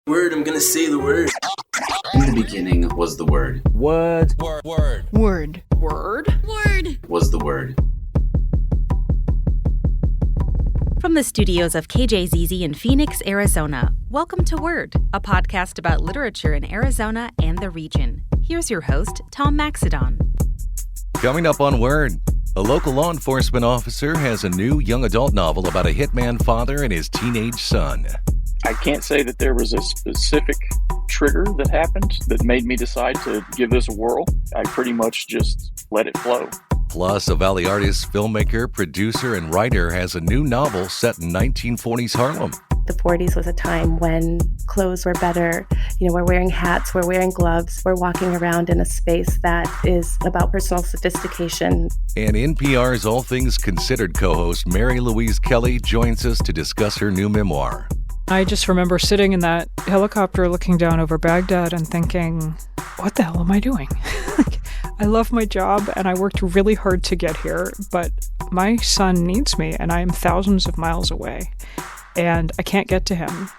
Word, I'm gonna say the word. In the beginning was the Word. Word. Word. Was the Word. From the studios of KJZZ in Phoenix, Arizona, welcome to Word, a podcast about literature in Arizona and the region. Here's your host, Tom Maxedon. Coming up on Word, a local law enforcement officer has a new young adult novel about a hitman father and his teenage son. I can't say that there was a specific trigger that happened that made me decide to give this a whirl. I pretty much just let it flow. Plus, a Valley artist, filmmaker, producer, and writer has a new novel set in 1940s Harlem. The 40s was a time when clothes were better. We're wearing hats, we're wearing gloves, we're walking around in a space that is about personal sophistication. And NPR's All Things Considered co-host Marie Louise Kelly joins us to discuss her new memoir. I just remember sitting in that helicopter looking down over Baghdad and thinking, what the hell am I doing? I love my job and I worked really hard to get here, but my son needs me and I am thousands of miles away and I can't get to him.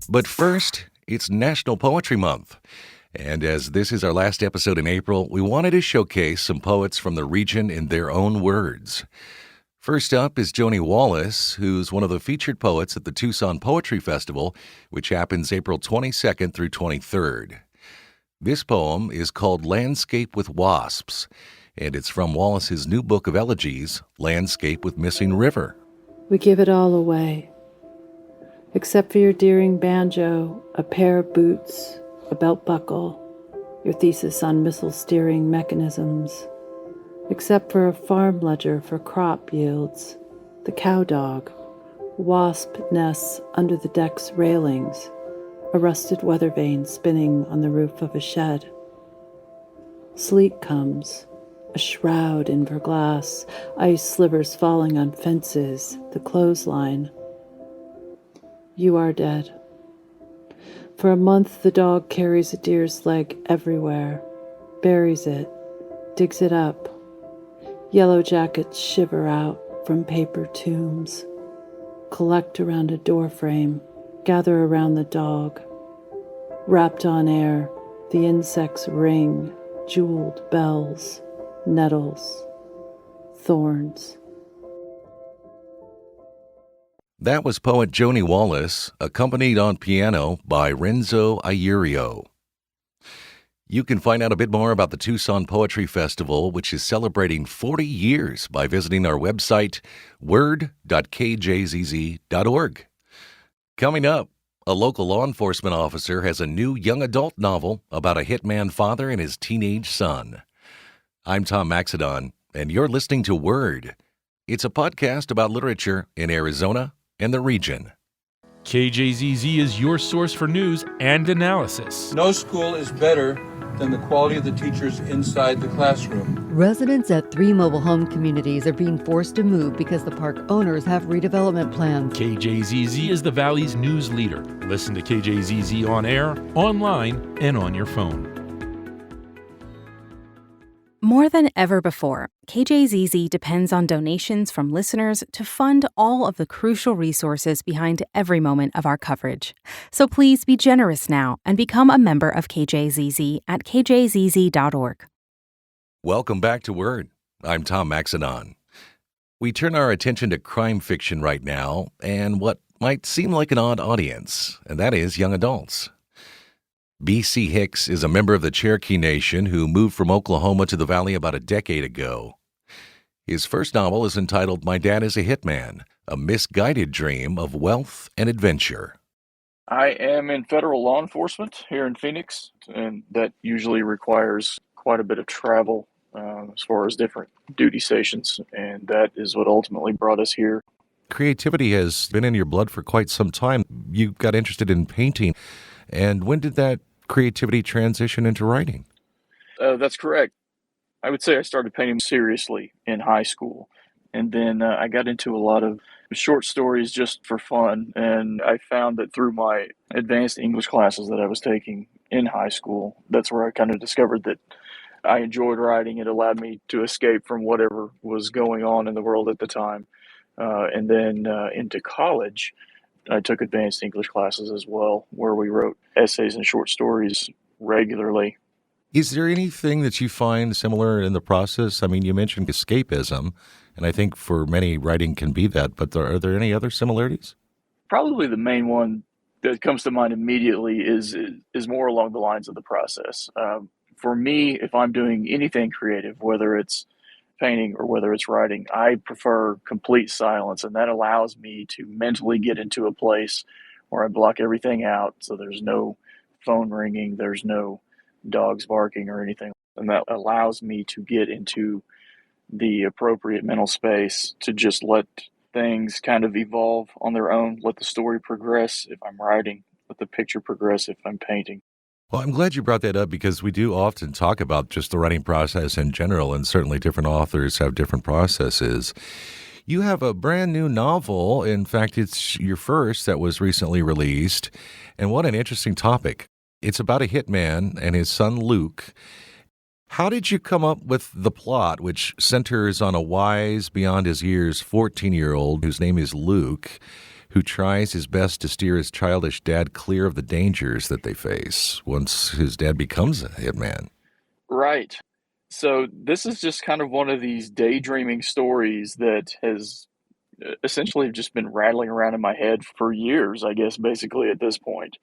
But first, it's National Poetry Month. And as this is our last episode in April, we wanted to showcase some poets from the region in their own words. First up is Joni Wallace, who's one of the featured poets at the Tucson Poetry Festival, which happens April 22nd through 23rd. This poem is called Landscape with Wasps, and it's from Wallace's new book of elegies, Landscape with Missing River. We give it all away, except for your deering banjo, a pair of boots, a belt buckle, your thesis on missile steering mechanisms, except for a farm ledger for crop yields, the cow dog, wasp nests under the deck's railings, a rusted weather vane spinning on the roof of a shed. Sleet comes, a shroud in verglass, ice slivers falling on fences, the clothesline. You are dead. For a month, the dog carries a deer's leg everywhere, buries it, digs it up. Yellow jackets shiver out from paper tombs, collect around a doorframe, gather around the dog. Wrapped on air, the insects ring, jeweled bells, nettles, thorns. That was poet Joni Wallace, accompanied on piano by Renzo Ayurio. You can find out a bit more about the Tucson Poetry Festival, which is celebrating 40 years, by visiting our website, word.kjzz.org. Coming up, a local law enforcement officer has a new young adult novel about a hitman father and his teenage son. I'm Tom Maxedon, and you're listening to Word. It's a podcast about literature in Arizona and the region. KJZZ is your source for news and analysis. No school is better than the quality of the teachers inside the classroom. Residents at 3 mobile home communities are being forced to move because the park owners have redevelopment plans. KJZZ is the Valley's news leader. Listen to KJZZ on air, online, and on your phone. More than ever before, KJZZ depends on donations from listeners to fund all of the crucial resources behind every moment of our coverage. So please be generous now and become a member of KJZZ at kjzz.org. Welcome back to Word. I'm Tom Maxedon. We turn our attention to crime fiction right now and what might seem like an odd audience, and that is young adults. B.C. Hicks is a member of the Cherokee Nation who moved from Oklahoma to the Valley about a decade ago. His first novel is entitled My Dad is a Hitman, a misguided dream of wealth and adventure. I am in federal law enforcement here in Phoenix, and that usually requires quite a bit of travel as far as different duty stations, and that is what ultimately brought us here. Creativity has been in your blood for quite some time. You got interested in painting. And when did that creativity transition into writing? That's correct. I would say I started painting seriously in high school. And then I got into a lot of short stories just for fun. And I found that through my advanced English classes that I was taking in high school, that's where I kind of discovered that I enjoyed writing. It allowed me to escape from whatever was going on in the world at the time. And then into college, I took advanced English classes as well, where we wrote essays and short stories regularly. Is there anything that you find similar in the process? I mean, you mentioned escapism, and I think for many writing can be that, but are there any other similarities? Probably the main one that comes to mind immediately is more along the lines of the process. For me, if I'm doing anything creative, whether it's painting or whether it's writing, I prefer complete silence, and that allows me to mentally get into a place where I block everything out, so there's no phone ringing, there's no dogs barking or anything, and that allows me to get into the appropriate mental space to just let things kind of evolve on their own, let the story progress if I'm writing, let the picture progress if I'm painting. Well, I'm glad you brought that up because we do often talk about just the writing process in general, and certainly different authors have different processes. You have a brand new novel. In fact, it's your first that was recently released. And what an interesting topic. It's about a hitman and his son, Luke. How did you come up with the plot, which centers on a wise, beyond his years, 14-year-old whose name is Luke, who tries his best to steer his childish dad clear of the dangers that they face once his dad becomes a hitman? Right. So this is just kind of one of these daydreaming stories that has essentially just been rattling around in my head for years, I guess, basically at this point.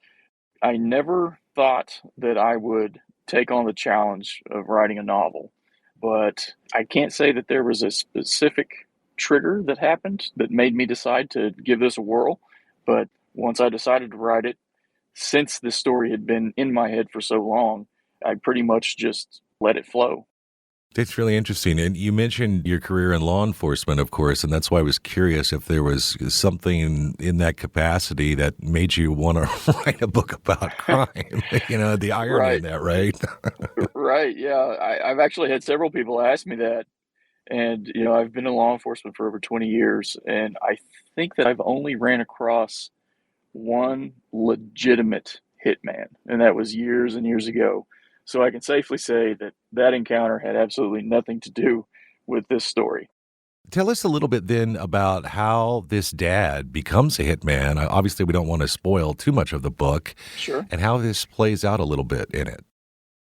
I never thought that I would take on the challenge of writing a novel, but I can't say that there was a specific trigger that happened that made me decide to give this a whirl. But once I decided to write it, since this story had been in my head for so long, I pretty much just let it flow. That's really interesting. And you mentioned your career in law enforcement, of course, and that's why I was curious if there was something in that capacity that made you want to write a book about crime. The irony in that, right? Right, yeah. I've actually had several people ask me that. And, I've been in law enforcement for over 20 years, and I think that I've only ran across one legitimate hitman, and that was years and years ago. So I can safely say that that encounter had absolutely nothing to do with this story. Tell us a little bit then about how this dad becomes a hitman. Obviously, we don't want to spoil too much of the book. Sure. And how this plays out a little bit in it.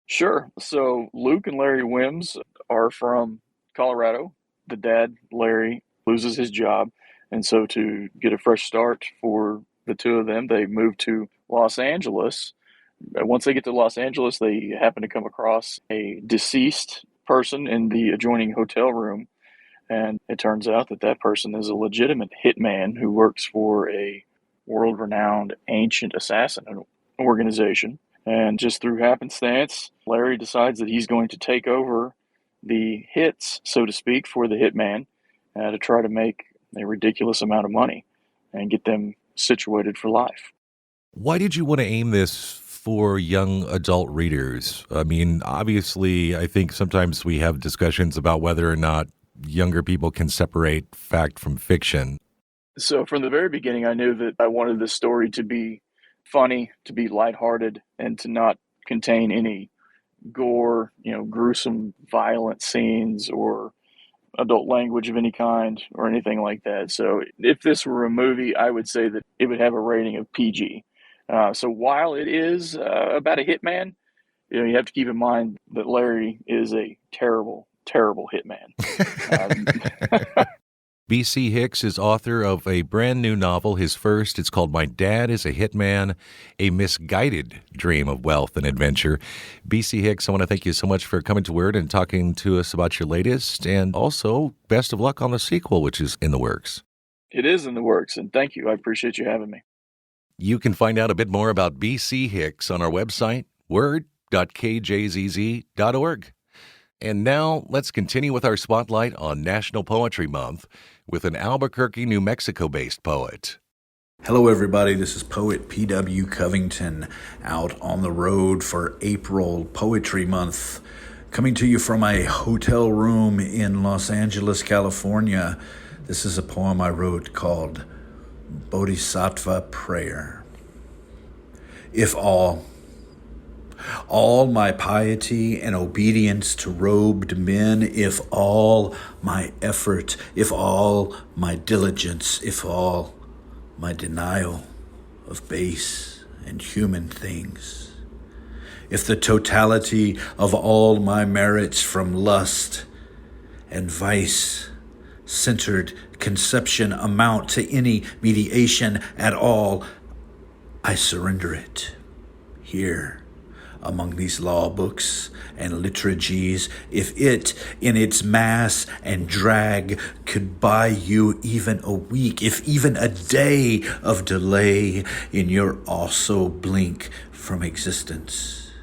Sure. So Luke and Larry Wims are from Colorado. The dad, Larry, loses his job. And so to get a fresh start for the two of them, they move to Los Angeles. Once they get to Los Angeles, they happen to come across a deceased person in the adjoining hotel room. And it turns out that that person is a legitimate hitman who works for a world-renowned ancient assassin organization. And just through happenstance, Larry decides that he's going to take over the hits, so to speak, for the hitman to try to make a ridiculous amount of money and get them situated for life. Why did you want to aim this for young adult readers? I mean, obviously, I think sometimes we have discussions about whether or not younger people can separate fact from fiction. So from the very beginning, I knew that I wanted this story to be funny, to be lighthearted, and to not contain any gore, gruesome, violent scenes or adult language of any kind or anything like that. So if this were a movie, I would say that it would have a rating of PG. So while it is about a hitman, you have to keep in mind that Larry is a terrible, terrible hitman. B.C. Hicks is author of a brand new novel, his first. It's called My Dad is a Hitman, A Misguided Dream of Wealth and Adventure. B.C. Hicks, I want to thank you so much for coming to Word and talking to us about your latest, and also best of luck on the sequel, which is in the works. It is in the works, and thank you. I appreciate you having me. You can find out a bit more about B.C. Hicks on our website, word.kjzz.org. And now let's continue with our spotlight on National Poetry Month with an Albuquerque, New Mexico-based poet. Hello, everybody. This is poet P.W. Covington out on the road for April Poetry Month, coming to you from a hotel room in Los Angeles, California. This is a poem I wrote called Bodhisattva Prayer. If all my piety and obedience to robed men, if all my effort, if all my diligence, if all my denial of base and human things, if the totality of all my merits from lust and vice-centered conception amount to any mediation at all, I surrender it here among these law books and liturgies, if it, in its mass and drag, could buy you even a week, if even a day of delay in your also blink from existence.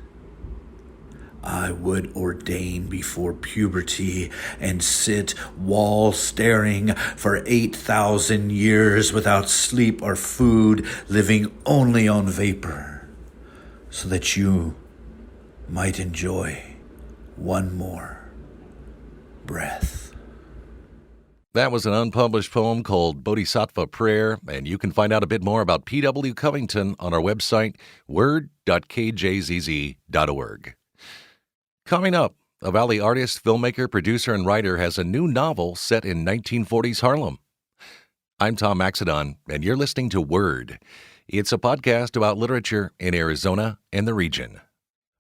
I would ordain before puberty and sit wall staring for 8,000 years without sleep or food, living only on vapor, so that you might enjoy one more breath. That was an unpublished poem called Bodhisattva Prayer, and you can find out a bit more about P.W. Covington on our website, word.kjzz.org. Coming up, a Valley artist, filmmaker, producer, and writer has a new novel set in 1940s Harlem. I'm Tom Maxedon, and you're listening to Word. It's a podcast about literature in Arizona and the region.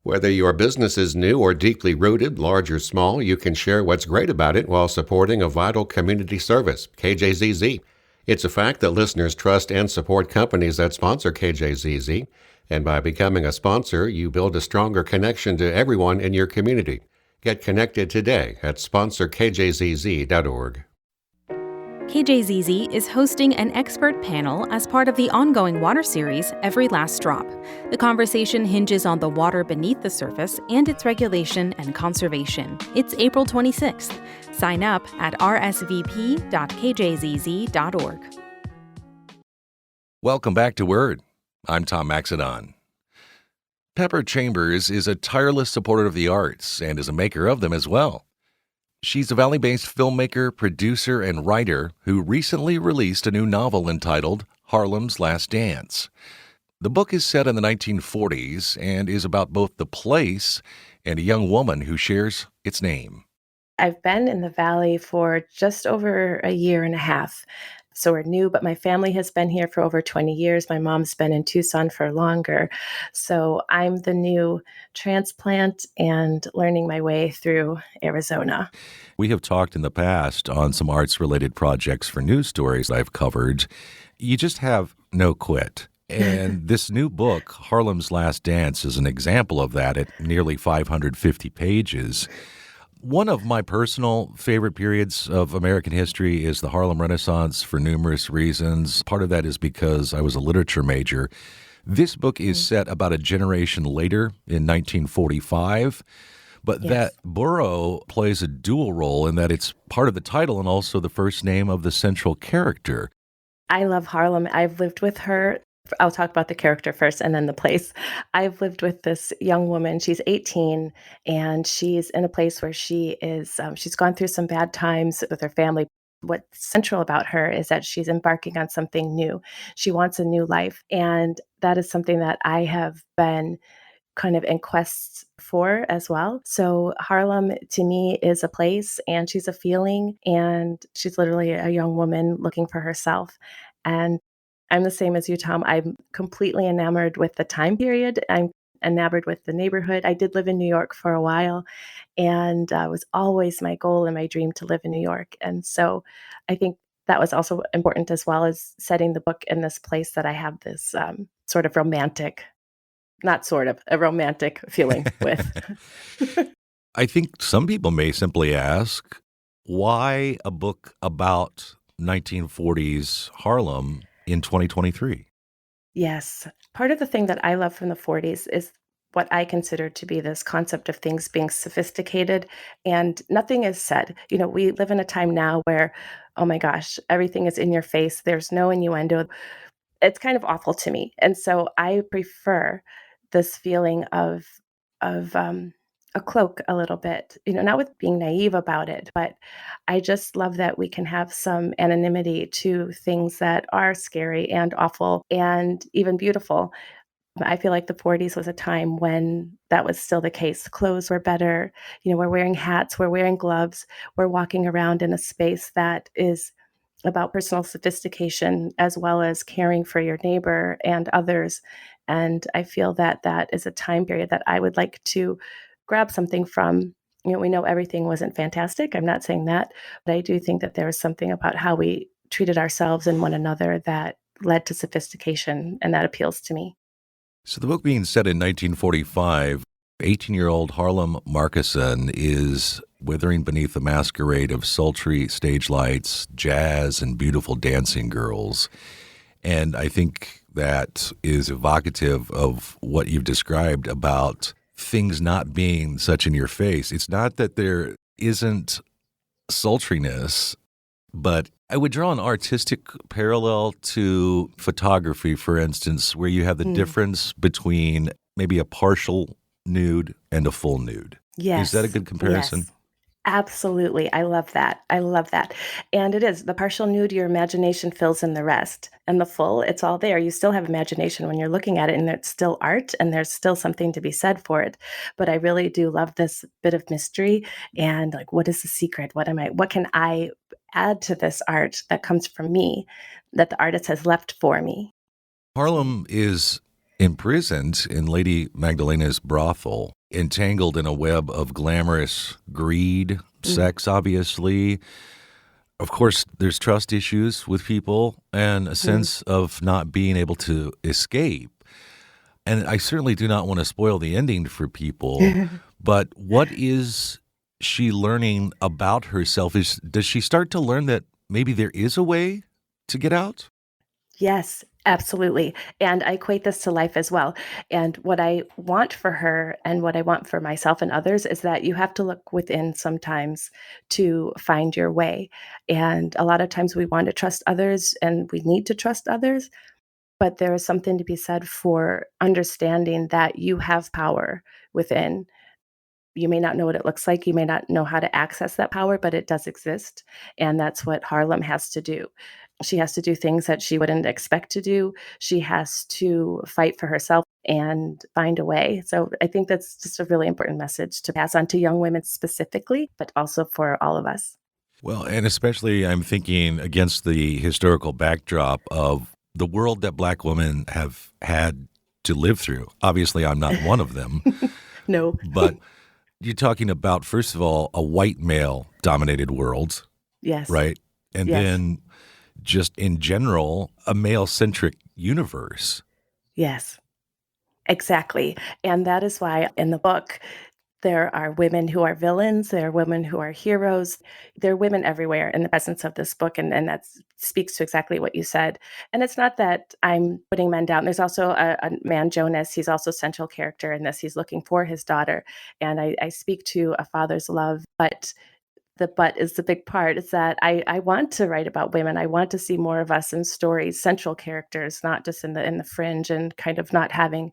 Whether your business is new or deeply rooted, large or small, you can share what's great about it while supporting a vital community service, KJZZ. It's a fact that listeners trust and support companies that sponsor KJZZ, and by becoming a sponsor, you build a stronger connection to everyone in your community. Get connected today at sponsorkjzz.org. KJZZ is hosting an expert panel as part of the ongoing water series, Every Last Drop. The conversation hinges on the water beneath the surface and its regulation and conservation. It's April 26th. Sign up at rsvp.kjzz.org. Welcome back to Word. I'm Tom Maxedon. Pepper Chambers is a tireless supporter of the arts and is a maker of them as well. She's a Valley-based filmmaker, producer, and writer who recently released a new novel entitled Harlem's Last Dance. The book is set in the 1940s and is about both the place and a young woman who shares its name. I've been in the Valley for just over a year and a half. So we're new, but my family has been here for over 20 years. My mom's been in Tucson for longer. So I'm the new transplant and learning my way through Arizona. We have talked in the past on some arts-related projects for news stories I've covered. You just have no quit. And this new book, Harlem's Last Dance, is an example of that at nearly 550 pages. One of my personal favorite periods of American history is the Harlem Renaissance for numerous reasons. Part of that is because I was a literature major. This book is set about a generation later in 1945, but that borough plays a dual role in that it's part of the title and also the first name of the central character. I love Harlem. I've lived with her. I'll talk about the character first and then the place. I've lived with this young woman. She's 18 and she's in a place where she is, she's gone through some bad times with her family. What's central about her is that she's embarking on something new. She wants a new life. And that is something that I have been kind of in quest for as well. So Harlem to me is a place and she's a feeling and she's literally a young woman looking for herself. And I'm the same as you, Tom. I'm completely enamored with the time period. I'm enamored with the neighborhood. I did live in New York for a while, and it was always my goal and my dream to live in New York. And so I think that was also important as well as setting the book in this place that I have this sort of romantic, not sort of, a romantic feeling with. I think some people may simply ask, why a book about 1940s Harlem in 2023? Yes. Part of the thing that I love from the 40s is what I consider to be this concept of things being sophisticated and nothing is said. You know, we live in a time now where, oh my gosh, everything is in your face. There's no innuendo. It's kind of awful to me. And so I prefer this feeling of a cloak a little bit, you know, not with being naive about it, but I just love that we can have some anonymity to things that are scary and awful and even beautiful. I feel like the 40s was a time when that was still the case. Clothes were better. You know, we're wearing hats, we're wearing gloves, we're walking around in a space that is about personal sophistication as well as caring for your neighbor and others. And I feel that that is a time period that I would like to grab something from. We know everything wasn't fantastic. I'm not saying that, but I do think that there was something about how we treated ourselves and one another that led to sophistication, and that appeals to me. So the book being set in 1945, 18-year-old Harlem Markison is withering beneath the masquerade of sultry stage lights, jazz, and beautiful dancing girls. And I think that is evocative of what you've described about things not being such in your face. It's not that there isn't sultriness, but I would draw an artistic parallel to photography, for instance, where you have the difference between maybe a partial nude and a full nude. Yes. Is that a good comparison? Yes. Absolutely. I love that. I love that. And it is the partial nude, your imagination fills in the rest. And the full, it's all there. You still have imagination when you're looking at it, and it's still art, and there's still something to be said for it. But I really do love this bit of mystery and like, what is the secret? What can I add to this art that comes from me, that the artist has left for me? Harlem is imprisoned in Lady Magdalena's brothel, entangled in a web of glamorous greed, sex, obviously. Of course, there's trust issues with people and a sense of not being able to escape. And I certainly do not want to spoil the ending for people, but what is she learning about herself? Does she start to learn that maybe there is a way to get out? Yes, absolutely. And I equate this to life as well. And what I want for her and what I want for myself and others is that you have to look within sometimes to find your way. And a lot of times we want to trust others and we need to trust others. But there is something to be said for understanding that you have power within. You may not know what it looks like. You may not know how to access that power, but it does exist. And that's what Harlem has to do. She has to do things that she wouldn't expect to do. She has to fight for herself and find a way. So I think that's just a really important message to pass on to young women specifically, but also for all of us. Well, and especially I'm thinking against the historical backdrop of the world that Black women have had to live through. Obviously, I'm not one of them. No. But you're talking about, first of all, a white male-dominated world. Yes. Right? And Yes. then just in general, a male-centric universe. Yes, exactly. And that is why in the book, there are women who are villains, there are women who are heroes. There are women everywhere in the presence of this book, and that speaks to exactly what you said. And it's not that I'm putting men down. There's also a man, Jonas. He's also a central character in this. He's looking for his daughter. And I speak to a father's love, but the but is the big part. Is that I want to write about women. I want to see more of us in stories, central characters, not just in the fringe and kind of not having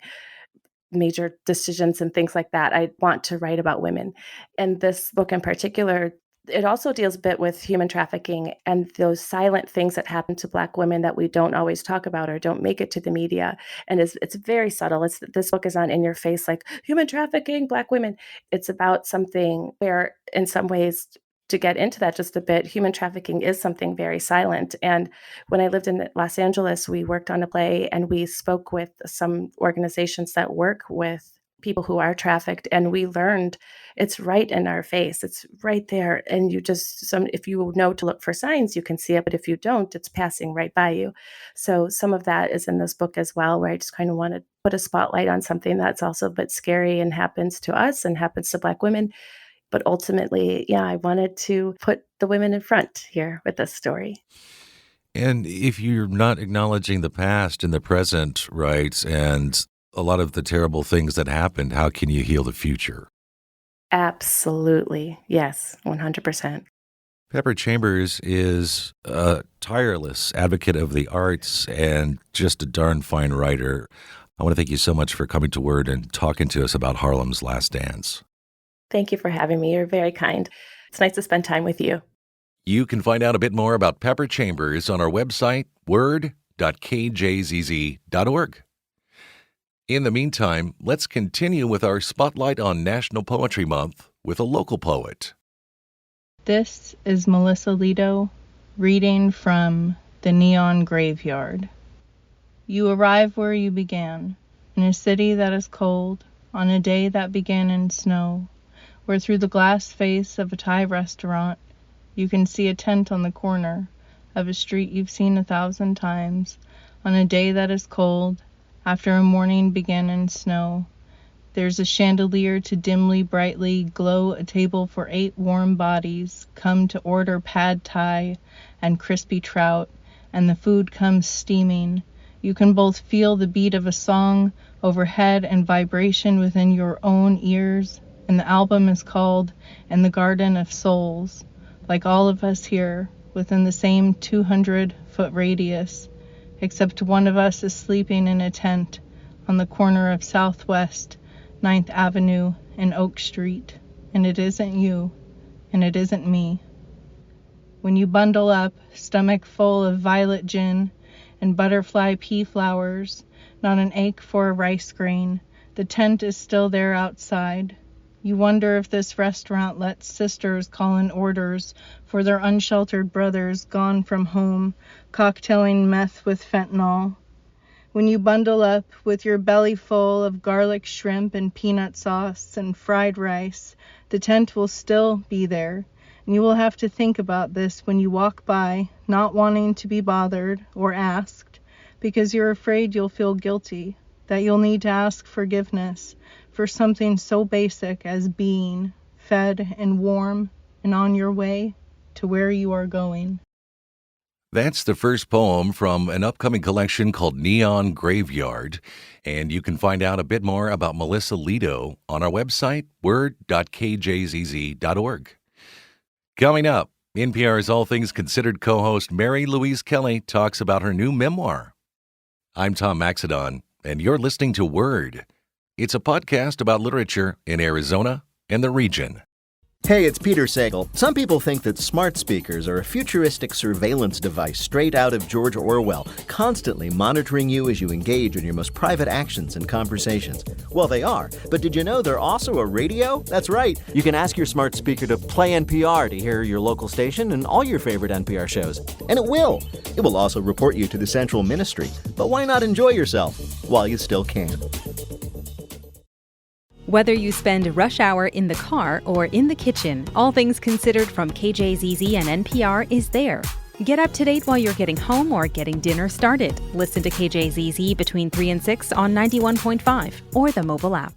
major decisions and things like that. I want to write about women. And this book in particular, it also deals a bit with human trafficking and those silent things that happen to Black women that we don't always talk about or don't make it to the media. And it's very subtle. This book is not in your face like human trafficking, Black women. It's about something where in some ways, to get into that just a bit, human trafficking is something very silent. And when I lived in Los Angeles, we worked on a play and we spoke with some organizations that work with people who are trafficked, and we learned it's right in our face. It's right there. And if you know to look for signs, you can see it, but if you don't, it's passing right by you. So some of that is in this book as well, where I just kind of want to put a spotlight on something that's also a bit scary and happens to us and happens to Black women. But ultimately, yeah, I wanted to put the women in front here with this story. And if you're not acknowledging the past and the present, right, and a lot of the terrible things that happened, how can you heal the future? Absolutely. Yes, 100%. Pepper Chambers is a tireless advocate of the arts and just a darn fine writer. I want to thank you so much for coming to Word and talking to us about Harlem's Last Dance. Thank you for having me. You're very kind. It's nice to spend time with you. You can find out a bit more about Pepper Chambers on our website, word.kjzz.org. In the meantime, let's continue with our spotlight on National Poetry Month with a local poet. This is Melissa Lido Reading from The Neon Graveyard. You arrive where you began, in a city that is cold, on a day that began in snow, where through the glass face of a Thai restaurant, you can see a tent on the corner of a street you've seen 1,000 times, on a day that is cold, after a morning began in snow. There's a chandelier to dimly, brightly glow a table for 8 warm bodies, come to order pad thai and crispy trout, and the food comes steaming. You can both feel the beat of a song overhead and vibration within your own ears, and the album is called In the Garden of Souls, like all of us here, within the same 200-foot radius, except one of us is sleeping in a tent on the corner of Southwest 9th Avenue and Oak Street, and it isn't you, and it isn't me. When you bundle up, stomach full of violet gin and butterfly pea flowers, not an ache for a rice grain, the tent is still there outside. You wonder if this restaurant lets sisters call in orders for their unsheltered brothers gone from home, cocktailing meth with fentanyl. When you bundle up with your belly full of garlic shrimp and peanut sauce and fried rice, the tent will still be there, and you will have to think about this when you walk by, not wanting to be bothered or asked, because you're afraid you'll feel guilty, that you'll need to ask forgiveness for something so basic as being fed and warm and on your way to where you are going. That's the first poem from an upcoming collection called Neon Graveyard, and you can find out a bit more about Melissa Lido on our website, word.kjzz.org. Coming up, NPR's All Things Considered co-host Marie Louise Kelly talks about her new memoir. I'm Tom Maxedon, and you're listening to Word. It's a podcast about literature in Arizona and the region. Hey, it's Peter Sagal. Some people think that smart speakers are a futuristic surveillance device straight out of George Orwell, constantly monitoring you as you engage in your most private actions and conversations. Well, they are, but did you know they're also a radio? That's right. You can ask your smart speaker to play NPR to hear your local station and all your favorite NPR shows. And it will. It will also report you to the central ministry. But why not enjoy yourself while you still can? Whether you spend rush hour in the car or in the kitchen, All Things Considered from KJZZ and NPR is there. Get up to date while you're getting home or getting dinner started. Listen to KJZZ between 3 and 6 on 91.5 or the mobile app.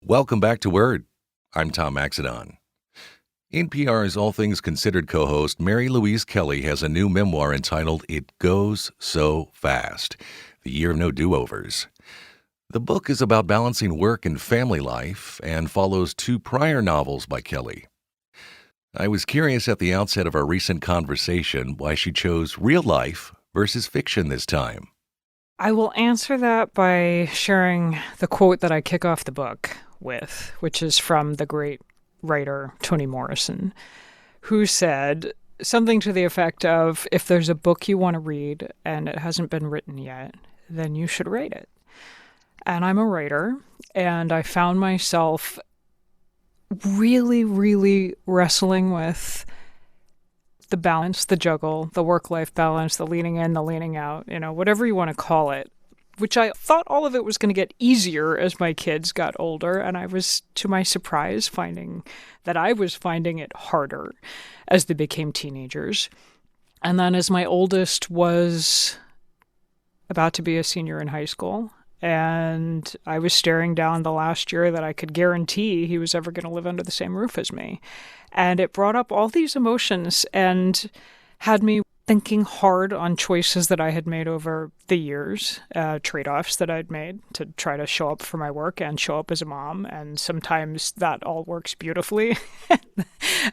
Welcome back to Word. I'm Tom Maxedon. NPR's All Things Considered co-host Marie Louise Kelly has a new memoir entitled It Goes So Fast, The Year of No Do-Overs. The book is about balancing work and family life and follows 2 prior novels by Kelly. I was curious at the outset of our recent conversation why she chose real life versus fiction this time. I will answer that by sharing the quote that I kick off the book with, which is from the great writer Toni Morrison, who said something to the effect of, if there's a book you want to read and it hasn't been written yet, then you should write it. And I'm a writer, and I found myself really, really wrestling with the balance, the juggle, the work-life balance, the leaning in, the leaning out, whatever you want to call it, which I thought all of it was going to get easier as my kids got older. And I was, to my surprise, finding that I was finding it harder as they became teenagers. And then as my oldest was about to be a senior in high school, and I was staring down the last year that I could guarantee he was ever going to live under the same roof as me. And it brought up all these emotions and had me thinking hard on choices that I had made over the years, trade-offs that I'd made to try to show up for my work and show up as a mom. And sometimes that all works beautifully.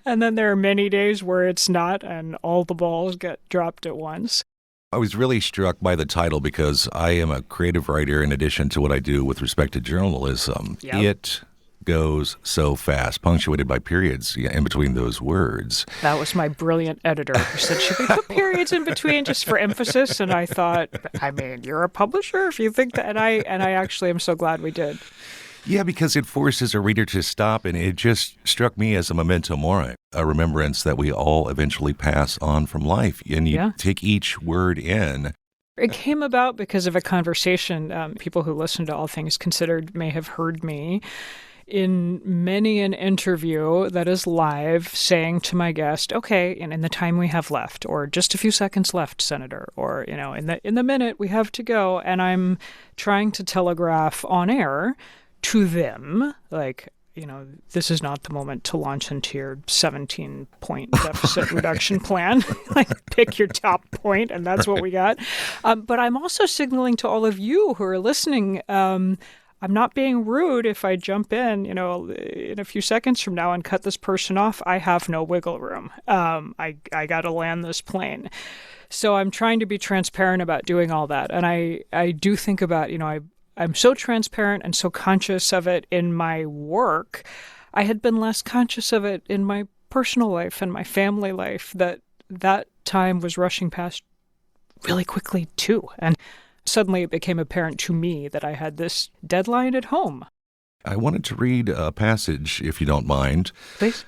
And then there are many days where it's not, and all the balls get dropped at once. I was really struck by the title because I am a creative writer in addition to what I do with respect to journalism. Yep. It goes so fast, punctuated by periods in between those words. That was my brilliant editor who said, should we put periods in between just for emphasis? And I thought, you're a publisher if you think that. And I actually am so glad we did. Yeah, because it forces a reader to stop, and it just struck me as a memento mori, a remembrance that we all eventually pass on from life, and you take each word in. It came about because of a conversation. People who listen to All Things Considered may have heard me in many an interview that is live saying to my guest, okay, and in the time we have left, or just a few seconds left, Senator, or, in the minute we have to go, and I'm trying to telegraph on air to them, like, this is not the moment to launch into your 17-point deficit reduction plan. Like, pick your top point, and that's what we got. But I'm also signaling to all of you who are listening, I'm not being rude if I jump in a few seconds from now and cut this person off. I have no wiggle room. I got to land this plane. So I'm trying to be transparent about doing all that. And I do think about, I'm so transparent and so conscious of it in my work. I had been less conscious of it in my personal life and my family life, that time was rushing past really quickly too. And suddenly it became apparent to me that I had this deadline at home. I wanted to read a passage, if you don't mind. Please.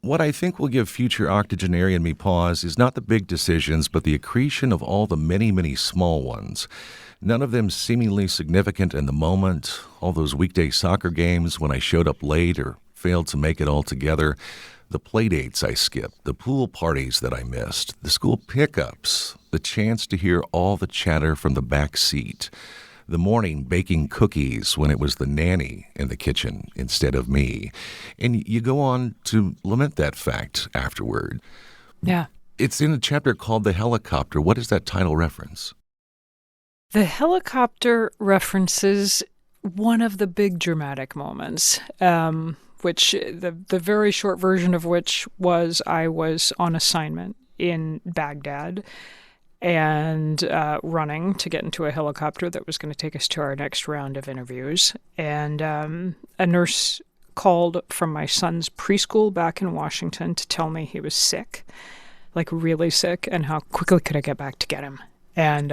What I think will give future octogenarian me pause is not the big decisions, but the accretion of all the many, many small ones. None of them seemingly significant in the moment. All those weekday soccer games when I showed up late or failed to make it all together. The play dates I skipped, the pool parties that I missed, the school pickups, the chance to hear all the chatter from the back seat, the morning baking cookies when it was the nanny in the kitchen instead of me. And you go on to lament that fact afterward. Yeah. It's in a chapter called The Helicopter. What is that title reference? The helicopter references one of the big dramatic moments, which the very short version of which was I was on assignment in Baghdad and running to get into a helicopter that was going to take us to our next round of interviews. And a nurse called from my son's preschool back in Washington to tell me he was sick, like really sick, and how quickly could I get back to get him. And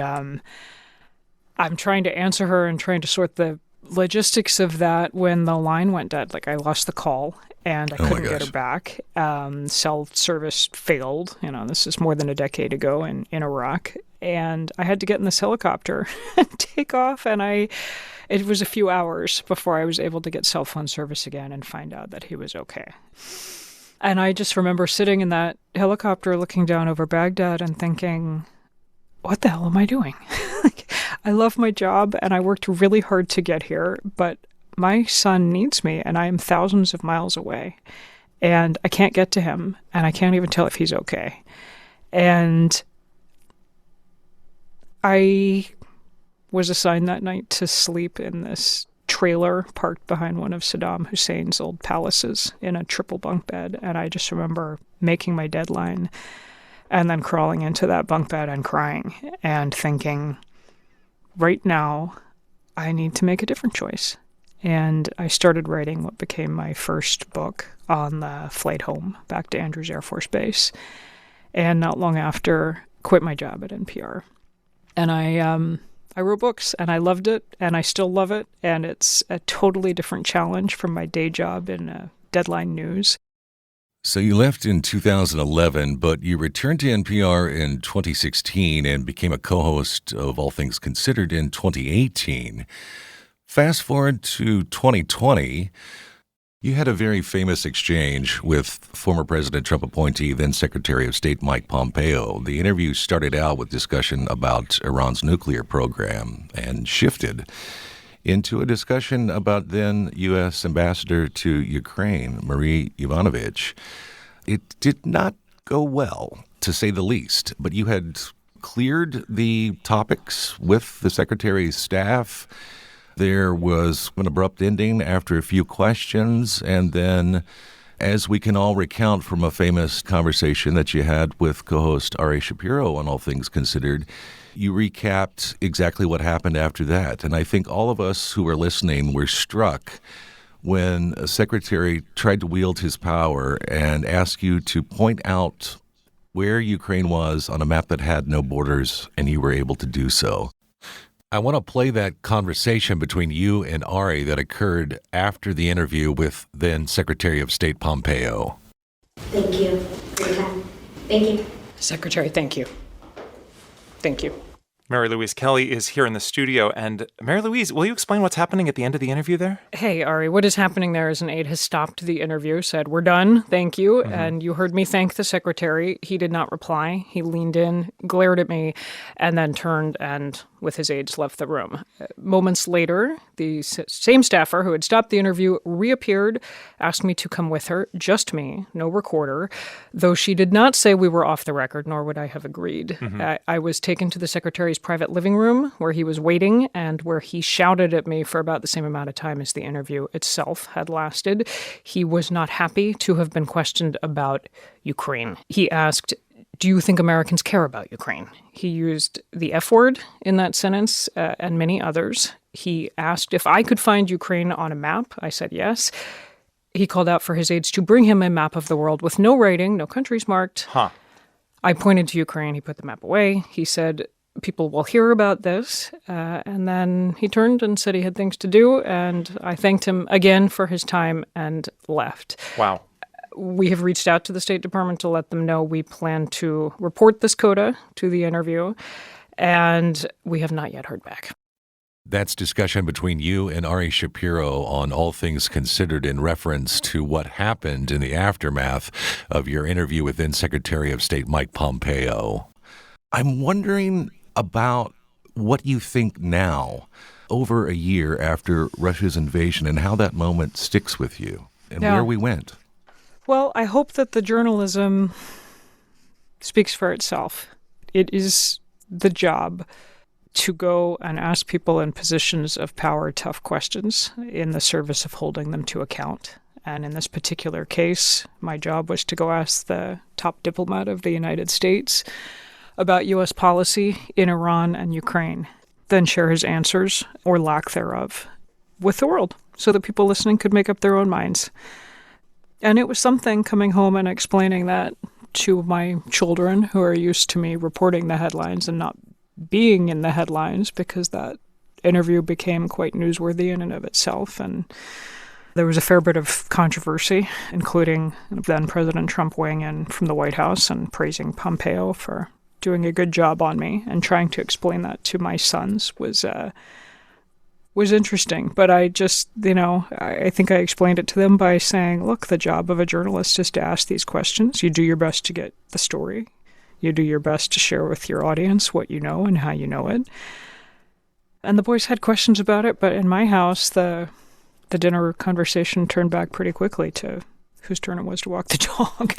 I'm trying to answer her and trying to sort the logistics of that when the line went dead. Like, I lost the call and I couldn't get her back. Cell service failed. This is more than a decade ago in Iraq. And I had to get in this helicopter and take off. And it was a few hours before I was able to get cell phone service again and find out that he was okay. And I just remember sitting in that helicopter looking down over Baghdad and thinking, what the hell am I doing? I love my job and I worked really hard to get here, but my son needs me and I am thousands of miles away and I can't get to him and I can't even tell if he's okay. And I was assigned that night to sleep in this trailer parked behind one of Saddam Hussein's old palaces in a triple bunk bed. And I just remember making my deadline and then crawling into that bunk bed and crying and thinking, right now, I need to make a different choice. And I started writing what became my first book on the flight home back to Andrews Air Force Base. And not long after, quit my job at NPR. And I wrote books, and I loved it, and I still love it. And it's a totally different challenge from my day job in Deadline News. So you left in 2011, but you returned to NPR in 2016 and became a co-host of All Things Considered in 2018. Fast forward to 2020, you had a very famous exchange with former President Trump appointee, then Secretary of State Mike Pompeo. The interview started out with discussion about Iran's nuclear program and shifted into a discussion about then U.S. Ambassador to Ukraine, Marie Yovanovitch. It did not go well, to say the least, but you had cleared the topics with the Secretary's staff. There was an abrupt ending after a few questions, and then, as we can all recount from a famous conversation that you had with co-host Ari Shapiro on All Things Considered, you recapped exactly what happened after that. And I think all of us who were listening were struck when a secretary tried to wield his power and ask you to point out where Ukraine was on a map that had no borders, and you were able to do so. I want to play that conversation between you and Ari that occurred after the interview with then Secretary of State Pompeo. Thank you for your time. Thank you. Secretary, thank you. Thank you. Marie Louise Kelly is here in the studio. And Marie Louise, will you explain what's happening at the end of the interview there? Hey, Ari, what is happening there is an aide has stopped the interview, said, "We're done, thank you." Mm-hmm. And you heard me thank the secretary. He did not reply. He leaned in, glared at me, and then turned and, with his aides, left the room. Moments later, the same staffer who had stopped the interview reappeared, asked me to come with her, just me, no recorder, though she did not say we were off the record, nor would I have agreed. Mm-hmm. I was taken to the secretary's private living room where he was waiting and where he shouted at me for about the same amount of time as the interview itself had lasted. He was not happy to have been questioned about Ukraine. He asked, "Do you think Americans care about Ukraine?" He used the F word in that sentence and many others. He asked if I could find Ukraine on a map. I said yes. He called out for his aides to bring him a map of the world with no rating, no countries marked. I pointed to Ukraine. He put the map away. He said, "People will hear about this." And then he turned and said he had things to do. And I thanked him again for his time and left. Wow. We have reached out to the State Department to let them know we plan to report this coda to the interview, and we have not yet heard back. That's discussion between you and Ari Shapiro on All Things Considered in reference to what happened in the aftermath of your interview with then Secretary of State Mike Pompeo. I'm wondering about what you think now, over a year after Russia's invasion, and how that moment sticks with you and where we went. Well, I hope that the journalism speaks for itself. It is the job to go and ask people in positions of power tough questions in the service of holding them to account. And in this particular case, my job was to go ask the top diplomat of the United States about U.S. policy in Iran and Ukraine, then share his answers, or lack thereof, with the world so that people listening could make up their own minds. And it was something coming home and explaining that to my children who are used to me reporting the headlines and not being in the headlines, because that interview became quite newsworthy in and of itself. And there was a fair bit of controversy, including then President Trump weighing in from the White House and praising Pompeo for doing a good job on me, and trying to explain that to my sons was interesting. But I just, I think I explained it to them by saying, look, the job of a journalist is to ask these questions. You do your best to get the story. You do your best to share with your audience what you know and how you know it. And the boys had questions about it, but in my house, the dinner conversation turned back pretty quickly to whose turn it was to walk the dog.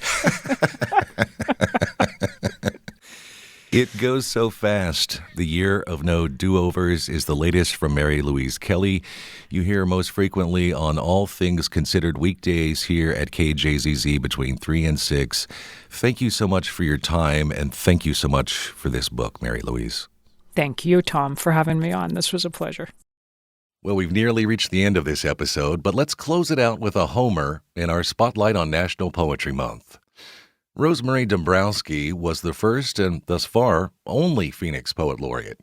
It goes so fast. The Year of No Do-Overs is the latest from Marie Louise Kelly. You hear most frequently on All Things Considered weekdays here at KJZZ between 3 and 6. Thank you so much for your time, and thank you so much for this book, Marie Louise. Thank you, Tom, for having me on. This was a pleasure. Well, we've nearly reached the end of this episode, but let's close it out with a homer in our Spotlight on National Poetry Month. Rosemary Dombrowski was the first and, thus far, only Phoenix Poet Laureate.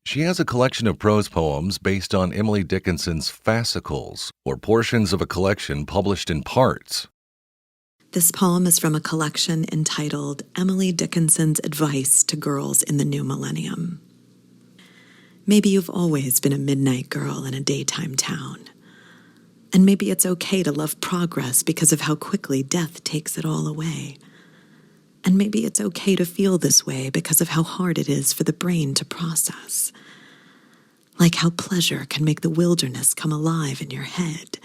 She has a collection of prose poems based on Emily Dickinson's fascicles, or portions of a collection published in parts. This poem is from a collection entitled Emily Dickinson's Advice to Girls in the New Millennium. Maybe you've always been a midnight girl in a daytime town. And maybe it's okay to love progress because of how quickly death takes it all away. And maybe it's okay to feel this way because of how hard it is for the brain to process. Like how pleasure can make the wilderness come alive in your head.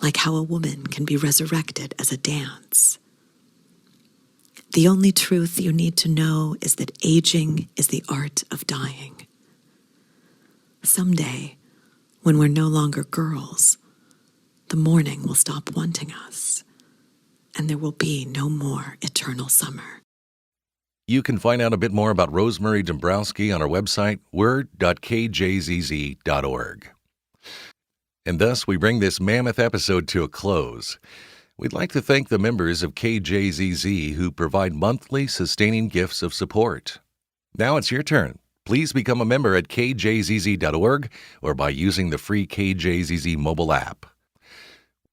Like how a woman can be resurrected as a dance. The only truth you need to know is that aging is the art of dying. Someday, when we're no longer girls, the morning will stop wanting us, and there will be no more eternal summer. You can find out a bit more about Rosemary Dombrowski on our website, word.kjzz.org. And thus, we bring this mammoth episode to a close. We'd like to thank the members of KJZZ who provide monthly sustaining gifts of support. Now it's your turn. Please become a member at kjzz.org or by using the free KJZZ mobile app.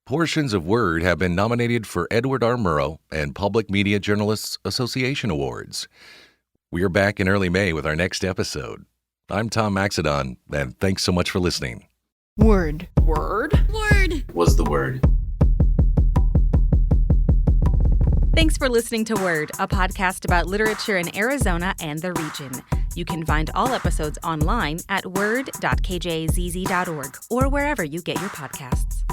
Portions of Word have been nominated for Edward R. Murrow and Public Media Journalists Association Awards. We're back in early May with our next episode. I'm Tom Maxedon, and thanks so much for listening. Word. Word was the word. Thanks for listening to Word, a podcast about literature in Arizona and the region. You can find all episodes online at word.kjzz.org or wherever you get your podcasts.